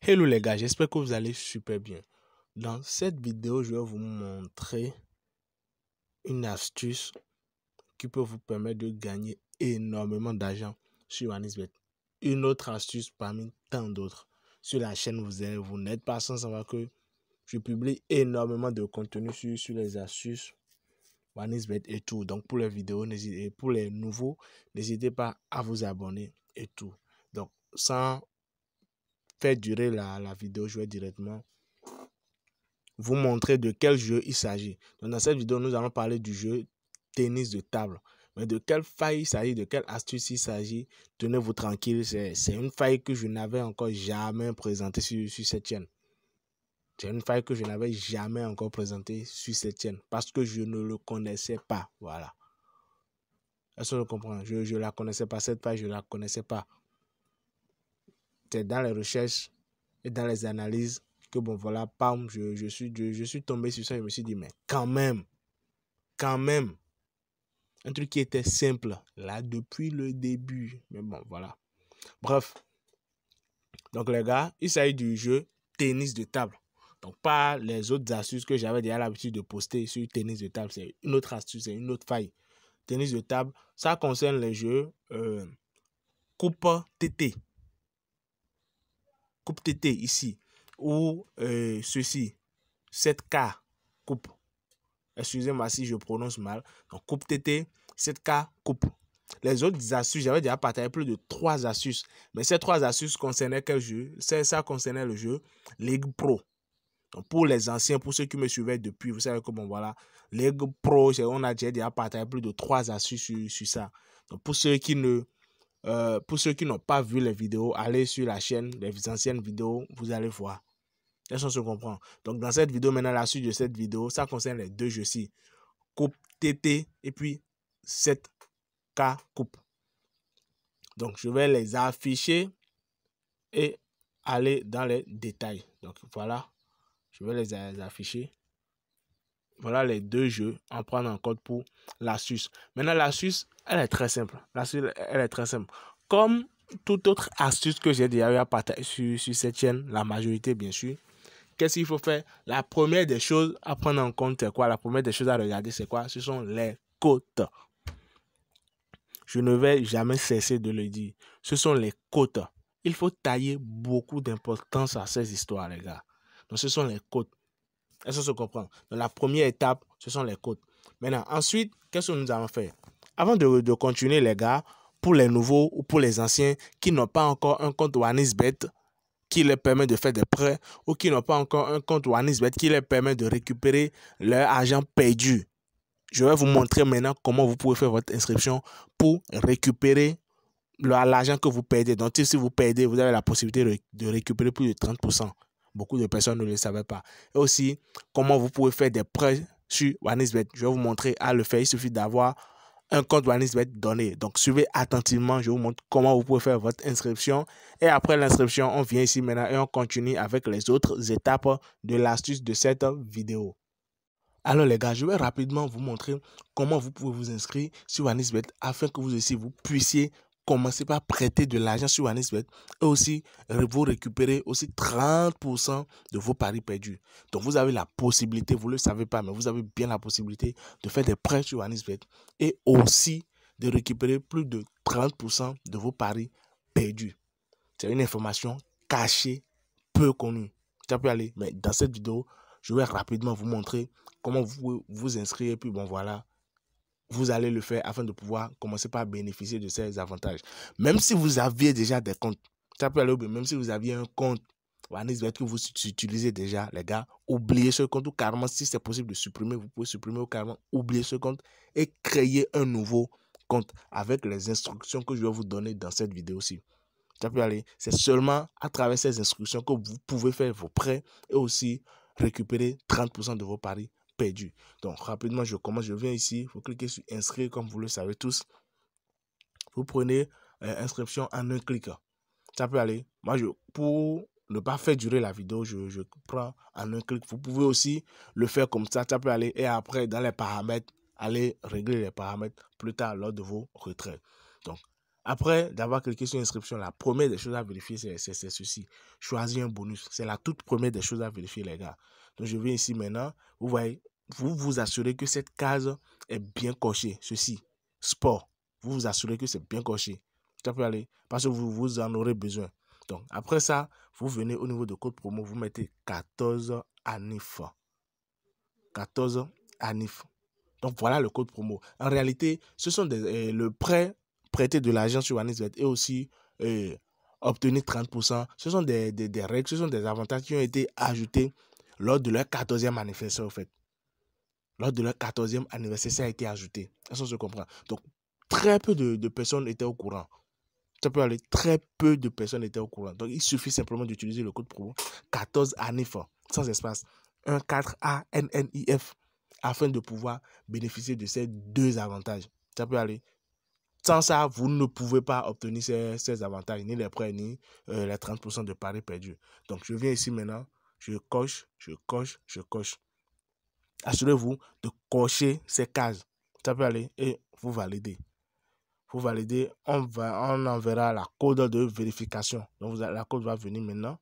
Hello les gars, j'espère que vous allez super bien. Dans cette vidéo, je vais vous montrer une astuce qui peut vous permettre de gagner énormément d'argent sur Anisbet. Une autre astuce parmi tant d'autres. Sur la chaîne, vous n'êtes pas sans savoir que je publie énormément de contenu sur les astuces Anisbet et tout. Donc pour les vidéos, pour les nouveaux, n'hésitez pas à vous abonner et tout. Donc sans faire durer la vidéo, je vais directement vous montrer de quel jeu il s'agit. Donc dans cette vidéo, nous allons parler du jeu tennis de table. Mais de quelle faille il s'agit, de quelle astuce il s'agit, tenez-vous tranquille, c'est une faille que je n'avais encore jamais présentée sur cette chaîne. C'est une faille que je n'avais jamais encore présentée sur cette chaîne parce que je ne le connaissais pas. Voilà. Est-ce que vous comprenez? Je ne la connaissais pas, cette faille, je ne la connaissais pas. C'est dans les recherches et dans les analyses que bon voilà, pam, je suis tombé sur ça et je me suis dit, mais quand même, un truc qui était simple, là, depuis le début. Mais bon, voilà. Bref. Donc, les gars, il s'agit du jeu tennis de table. Donc, pas les autres astuces que j'avais déjà l'habitude de poster sur tennis de table. C'est une autre astuce, c'est une autre faille. Tennis de table, ça concerne les jeux Coupe TT. Coupe TT ici. Ou ceci, 7K Coupe. Excusez-moi si je prononce mal. Donc, Coupe TT, 7K Coupe. Les autres astuces, j'avais déjà partagé plus de 3 astuces. Mais ces 3 astuces concernaient quel jeu? Ça concernait le jeu Ligue Pro. Donc, pour les anciens, pour ceux qui me suivaient depuis, vous savez que bon voilà, Ligue Pro, on a déjà partagé plus de 3 astuces sur ça. Donc, pour ceux qui n'ont pas vu les vidéos, allez sur la chaîne, les anciennes vidéos, vous allez voir. Est-ce qu'on se comprend? Donc, dans cette vidéo, maintenant, la suite de cette vidéo, ça concerne les deux jeux-ci. Coupe TT et puis 7K Coupe. Donc, je vais les afficher et aller dans les détails. Donc, voilà. Je vais les afficher. Voilà les deux jeux en prendre en compte pour l'astuce. Maintenant, l'astuce, elle est très simple. L'astuce, elle est très simple. Comme toute autre astuce que j'ai déjà eu à partager sur cette chaîne, la majorité, bien sûr, qu'est-ce qu'il faut faire? La première des choses à prendre en compte, c'est quoi? La première des choses à regarder, c'est quoi? Ce sont les cotes. Je ne vais jamais cesser de le dire. Ce sont les cotes. Il faut tailler beaucoup d'importance à ces histoires, les gars. Donc, ce sont les cotes. Est-ce que ça se comprend? Donc, la première étape, ce sont les cotes. Maintenant, ensuite, qu'est-ce que nous allons faire? Avant de continuer, les gars, pour les nouveaux ou pour les anciens qui n'ont pas encore un compte Anisbet qui leur permet de faire des prêts ou qui n'ont pas encore un compte Anisbet qui leur permet de récupérer leur argent perdu, je vais vous montrer maintenant comment vous pouvez faire votre inscription pour récupérer l'argent que vous perdez. Donc, si vous perdez, vous avez la possibilité de récupérer plus de 30%. Beaucoup de personnes ne le savaient pas. Et aussi, comment vous pouvez faire des prêts sur Anisbet. Je vais vous montrer à le faire. Il suffit d'avoir un compte Anisbet donné. Donc, suivez attentivement. Je vous montre comment vous pouvez faire votre inscription. Et après l'inscription, on vient ici maintenant et on continue avec les autres étapes de l'astuce de cette vidéo. Alors les gars, je vais rapidement vous montrer comment vous pouvez vous inscrire sur Anisbet afin que vous aussi vous puissiez commencer par prêter de l'argent sur Anisbet et aussi vous récupérer aussi 30% de vos paris perdus. Donc vous avez la possibilité, vous ne le savez pas, mais vous avez bien la possibilité de faire des prêts sur Anisbet et aussi de récupérer plus de 30% de vos paris perdus. C'est une information cachée, peu connue. Ça peut aller, mais dans cette vidéo, je vais rapidement vous montrer comment vous pouvez vous inscrire. Et puis bon, voilà, vous allez le faire afin de pouvoir commencer par bénéficier de ces avantages. Même si vous aviez déjà des comptes, ça peut aller, même si vous aviez un compte Anisbet que vous utilisez déjà, les gars, oubliez ce compte ou carrément, si c'est possible de supprimer, vous pouvez supprimer ou carrément oublier ce compte et créer un nouveau compte avec les instructions que je vais vous donner dans cette vidéo-ci. Ça peut aller. C'est seulement à travers ces instructions que vous pouvez faire vos prêts et aussi récupérer 30% de vos paris perdus. Donc, rapidement, je commence. Je viens ici. Vous cliquez sur inscrire, comme vous le savez tous. Vous prenez inscription en un clic. Ça peut aller. Moi, pour ne pas faire durer la vidéo, je prends en un clic. Vous pouvez aussi le faire comme ça. Ça peut aller. Et après, dans les paramètres, allez régler les paramètres plus tard lors de vos retraits. Donc, Après d'avoir cliqué sur inscription, la première des choses à vérifier, c'est ceci. Choisir un bonus. C'est la toute première des choses à vérifier, les gars. Donc, je viens ici maintenant. Vous voyez, vous vous assurez que cette case est bien cochée. Ceci, sport. Vous vous assurez que c'est bien coché. Ça peut aller parce que vous en aurez besoin. Donc, après ça, vous venez au niveau de code promo, vous mettez 14 ANIF. 14 ANIF. Donc, voilà le code promo. En réalité, ce sont le prêt prêter de l'argent sur Anisbet et aussi obtenir 30%. Ce sont des règles, ce sont des avantages qui ont été ajoutés lors de leur 14e anniversaire, en fait. Lors de leur 14e anniversaire, ça a été ajouté. Ça se comprend. Donc, très peu de personnes étaient au courant. Ça peut aller, très peu de personnes étaient au courant. Donc, il suffit simplement d'utiliser le code promo 14 ANIF, sans espace, 14ANNIF, afin de pouvoir bénéficier de ces deux avantages. Ça peut aller. Sans ça, vous ne pouvez pas obtenir ces avantages, ni les prêts, ni les 30% de paris perdus. Donc, je viens ici maintenant, je coche, je coche, je coche. Assurez-vous de cocher ces cases. Ça peut aller et vous validez. Vous validez, on enverra la code de vérification. Donc, la code va venir maintenant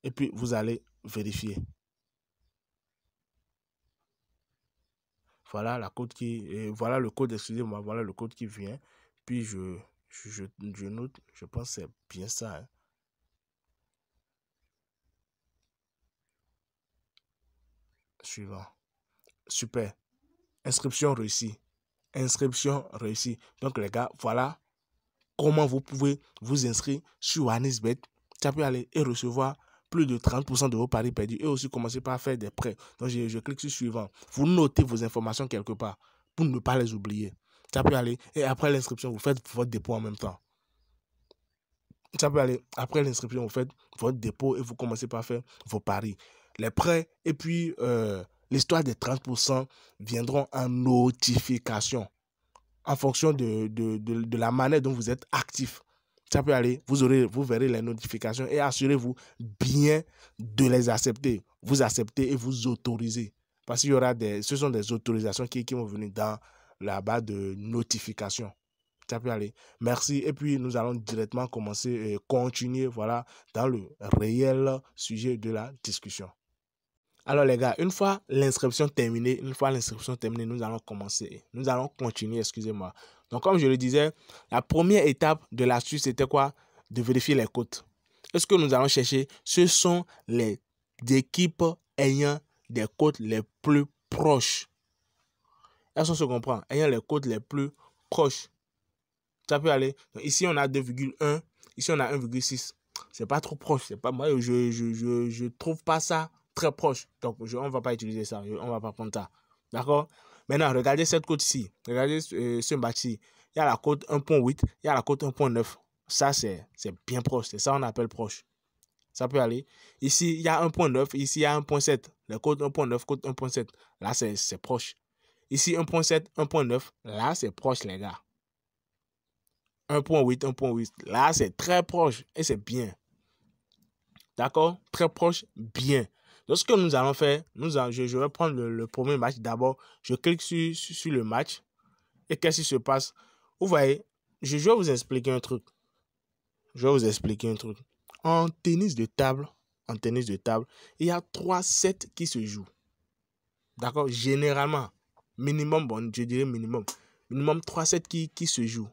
et puis vous allez vérifier. Voilà la code voilà le code, excusez-moi, voilà le code qui vient. Puis je note, je pense que c'est bien ça. Hein. Suivant. Super. Inscription réussie. Inscription réussie. Donc les gars, voilà comment vous pouvez vous inscrire sur Anisbet. Ça peut aller et recevoir plus de 30% de vos paris perdus et aussi commencer par faire des prêts. Donc je clique sur suivant. Vous notez vos informations quelque part pour ne pas les oublier. Ça peut aller et après l'inscription, vous faites votre dépôt en même temps. Ça peut aller après l'inscription, vous faites votre dépôt et vous commencez par faire vos paris. Les prêts et puis l'histoire des 30% viendront en notification en fonction de la manière dont vous êtes actif. Ça peut aller, vous verrez les notifications et assurez-vous bien de les accepter. Vous acceptez et vous autorisez. Parce qu'il y aura ce sont des autorisations qui vont venir dans la barre de notification. Ça peut aller. Merci. Et puis, nous allons directement commencer et continuer, voilà, dans le réel sujet de la discussion. Alors les gars, une fois l'inscription terminée, nous allons continuer, excusez-moi. Donc comme je le disais, la première étape de l'astuce, c'était quoi? De vérifier les cotes. Et ce que nous allons chercher, ce sont les équipes ayant des cotes les plus proches. Est-ce qu'on se comprend? Ayant les cotes les plus proches. Ça peut aller. Donc, ici, on a 2,1. Ici, on a 1,6. C'est pas trop proche. C'est pas, moi, je trouve pas ça très proche. Donc, on ne va pas utiliser ça. On ne va pas prendre ça. D'accord? Maintenant, regardez cette cote-ci. Regardez ce match-ci. Il y a la cote 1.8. Il y a la cote 1.9. Ça, c'est bien proche. C'est ça qu'on appelle proche. Ça peut aller. Ici, il y a 1.9. Ici, il y a 1.7. La cote 1.9, cote 1.7. Là, c'est proche. Ici, 1.7, 1.9. Là, c'est proche, les gars. 1.8, 1.8. Là, c'est très proche et c'est bien. D'accord? Très proche, bien. Donc, ce que nous allons faire, je vais prendre le premier match d'abord. Je clique sur le match. Et qu'est-ce qui se passe? Vous voyez, je vais vous expliquer un truc. En tennis de table, il y a 3 sets qui se jouent. D'accord? Généralement, minimum, bon, je dirais minimum 3 sets qui se jouent.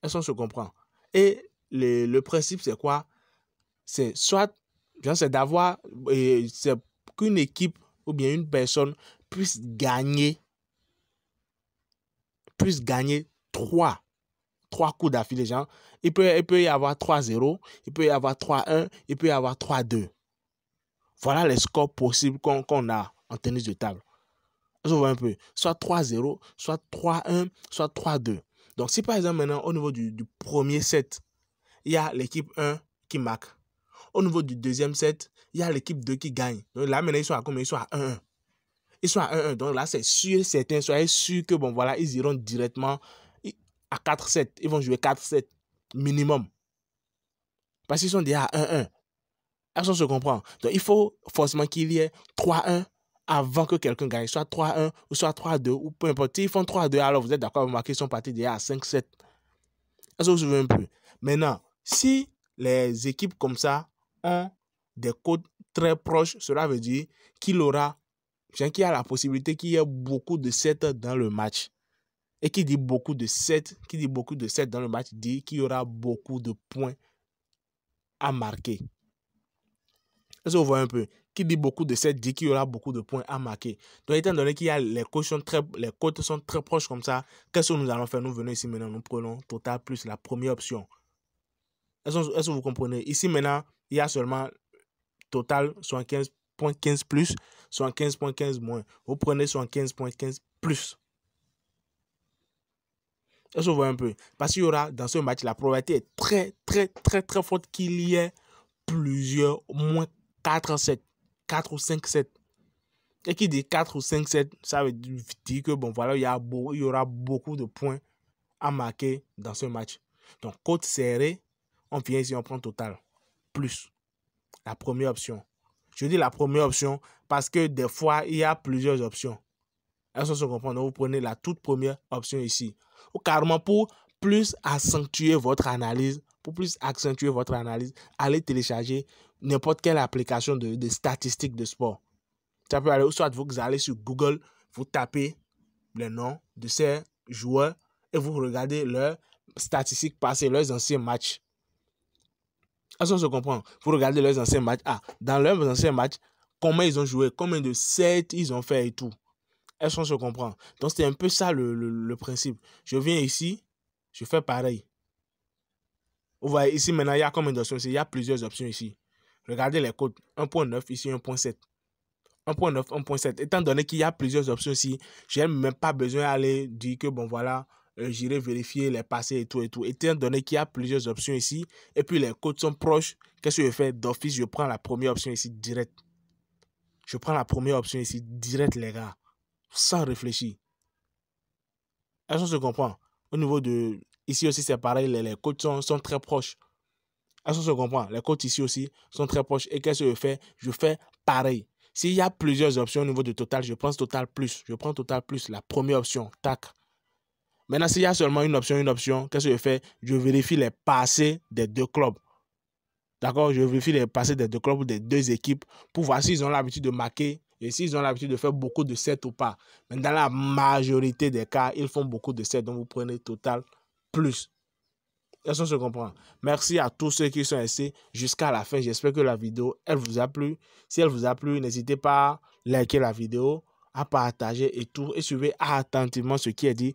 Est-ce qu'on se comprend? Et le principe, c'est quoi? C'est soit, c'est d'avoir, c'est qu'une équipe ou bien une personne puisse gagner 3 coups d'affilée. Genre, il peut y avoir 3-0, il peut y avoir 3-1, il peut y avoir 3-2. Voilà les scores possibles qu'on a en tennis de table. Je vois un peu. Soit 3-0, soit 3-1, soit 3-2. Donc, si par exemple, maintenant, au niveau du premier set, il y a l'équipe 1 qui marque. Au niveau du deuxième set, il y a l'équipe 2 qui gagne. Donc là, maintenant, ils sont à combien? Ils sont à 1-1. Ils sont à 1-1. Donc là, c'est sûr, certains, soyez sûrs que, bon, voilà, ils iront directement à 4-7. Ils vont jouer 4-7 minimum. Parce qu'ils sont déjà à 1-1. Est-ce qu'on se comprend? Donc, il faut forcément qu'il y ait 3-1 avant que quelqu'un gagne. Soit 3-1 ou soit 3-2 ou peu importe. S'ils font 3-2, alors vous êtes d'accord, vous marquez, ils sont partis déjà à 5-7. Est-ce que vous suivez un peu? Maintenant, si les équipes comme ça ont des cotes très proches, cela veut dire qu'il y a la possibilité qu'il y ait beaucoup de sets dans le match. Et qui dit beaucoup de sets, dans le match, dit qu'il y aura beaucoup de points à marquer. Est-ce que vous voyez un peu? Qui dit beaucoup de sets dit qu'il y aura beaucoup de points à marquer. Donc, étant donné qu'il y a les cotes sont très proches comme ça, qu'est-ce que nous allons faire? Nous venons ici maintenant, nous prenons total plus la première option. Est-ce que vous comprenez? Ici maintenant, il y a seulement total 75.15 plus, 75.15 moins. Vous prenez 75.15 plus. Est-ce que vous voyez un peu? Parce qu'il y aura dans ce match, la probabilité est très forte qu'il y ait plusieurs moins 4-7, 4 ou 5-7. Et qui dit 4 ou 5-7, ça veut dire que bon voilà, il y aura beaucoup de points à marquer dans ce match. Donc, cote serrée, on vient ici, on prend total. Plus. La première option. Je dis la première option parce que des fois, il y a plusieurs options. Est-ce que vous comprenez? Vous prenez la toute première option ici. Ou carrément pour plus accentuer votre analyse, allez télécharger n'importe quelle application de statistiques de sport. Ça peut aller, soit vous allez sur Google, vous tapez les noms de ces joueurs et vous regardez leurs statistiques passées, leurs anciens matchs. Est-ce qu'on se comprend? Vous regardez leurs anciens matchs. Ah, dans leurs anciens matchs, comment ils ont joué, combien de sets ils ont fait et tout. Est-ce qu'on se comprend? Donc, c'est un peu ça le principe. Je viens ici, je fais pareil. Vous voyez, ici, maintenant, il y a combien d'options ici? Il y a plusieurs options ici. Regardez les codes. 1.9, ici, 1.7. 1.9, 1.7. Étant donné qu'il y a plusieurs options ici, je n'ai même pas besoin d'aller dire que, bon, voilà, j'irai vérifier les passés et tout. Étant donné qu'il y a plusieurs options ici, et puis les codes sont proches, qu'est-ce que je fais? D'office, je prends la première option ici, direct. Je prends la première option ici, direct, les gars. Sans réfléchir. Est-ce qu'on se comprend? Au niveau de... Ici aussi, c'est pareil, les codes sont très proches. Est-ce qu'on se comprend? Les codes ici aussi sont très proches. Et qu'est-ce que je fais? Je fais pareil. S'il y a plusieurs options au niveau de total, je prends total plus. Je prends total plus, la première option. Tac. Maintenant, s'il y a seulement une option, qu'est-ce que je fais? Je vérifie les passés des deux clubs. D'accord? Je vérifie les passés des deux clubs ou des deux équipes pour voir s'ils ont l'habitude de marquer et s'ils ont l'habitude de faire beaucoup de sets ou pas. Mais dans la majorité des cas, ils font beaucoup de sets. Donc, vous prenez total plus. Est-ce qu'on se comprend? Merci à tous ceux qui sont restés jusqu'à la fin. J'espère que la vidéo, elle vous a plu. Si elle vous a plu, n'hésitez pas à liker la vidéo, à partager et tout. Et suivez attentivement ce qui est dit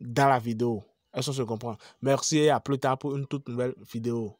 dans la vidéo. Est-ce qu'on se comprend? Merci et à plus tard pour une toute nouvelle vidéo.